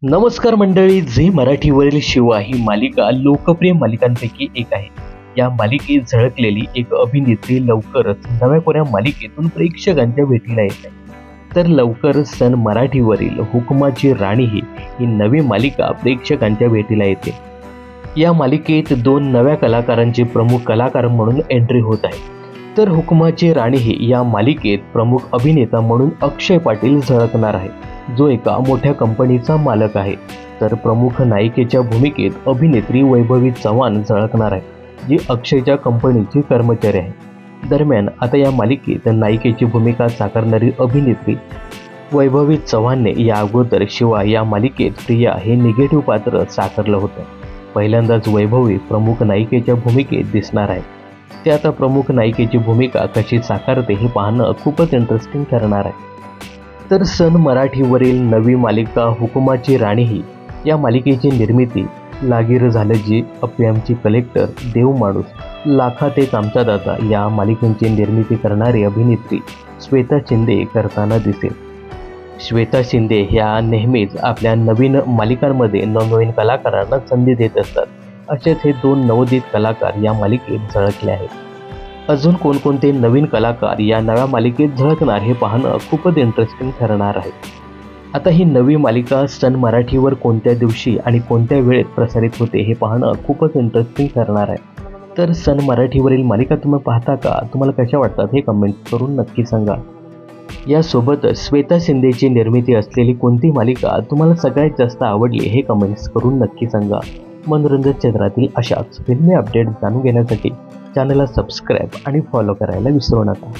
नमस्कार मंडळी, झी मराठीवरील शिवा ही मालिका लोकप्रिय मालिकांपैकी एक आहे. या मालिकेत झळकलेली एक अभिनेत्री लवकरच नव्या कोऱ्या मालिकेतून प्रेक्षकांच्या भेटीला येत आहे. तर लवकरच सन मराठीवरील हुकुमाची राणी ही नवी मालिका प्रेक्षकांच्या भेटीला येते. या मालिकेत 2 नव्या कलाकारांचे प्रमुख कलाकार म्हणून एंट्री होत आहे. तर हुकुमाची राणी ही या मालिकेत प्रमुख अभिनेता म्हणून अक्षय पाटील झळकणार आहे, जो एका मोठ्या कंपनीचा मालक आहे. तर प्रमुख नायिकेच्या भूमिकेत अभिनेत्री वैभवी चव्हाण झळकणार आहे, जी अक्षयच्या कंपनीची कर्मचारी आहे. दरम्यान आता या मालिकेत नायिकेची भूमिका साकारणारी अभिनेत्री वैभवी चव्हाणने या अगोदर शिवा या मालिकेत प्रिया हे निगेटिव्ह पात्र साकारलं होतं. पहिल्यांदाच वैभवी प्रमुख नायिकेच्या भूमिकेत दिसणार आहे. ते आता प्रमुख नायिकेची भूमिका कशी साकारते हे पाहणं खूपच इंटरेस्टिंग ठरणार आहे. तर सन मराठीवरील नवी मालिका हुकुमाची राणी ही या मालिकेची निर्मिती लागीर झालं जी अप्पी कलेक्टर, देव माणूस, लाखात एक आमचा दादा या मालिकेची निर्मिती करणारी अभिनेत्री श्वेता शिंदे करताना दिसेल. श्वेता शिंदे ह्या नेहमीच आपल्या नवीन मालिकांमध्ये नवनवीन कलाकारांना संधी देत असतात. असेच हे 2 नवोदित कलाकार या मालिकेत झळकले आहेत. अजून कोणकोणते नवीन कलाकार या नव्या मालिकेत झळकणार हे पाहणं खूपच इंटरेस्टिंग ठरणार आहे. आता ही नवी मालिका सन मराठीवर कोणत्या दिवशी आणि कोणत्या वेळेत प्रसारित होते हे पाहणं खूपच इंटरेस्टिंग ठरणार आहे. तर सन मराठीवरील मालिका तुम्ही पाहता का? तुम्हाला कशा वाटतात हे कमेंट करून नक्की सांगा. यासोबतच श्वेता शिंदेची निर्मिती असलेली कोणती मालिका तुम्हाला सगळ्यात जास्त आवडली हे कमेंट्स करून नक्की सांगा. मनोरंजन क्षेत्रातील अशाच फिल्मी अपडेट जाणून घेण्यासाठी चॅनलला सबस्क्राईब आणि फॉलो करायला विसरू नका.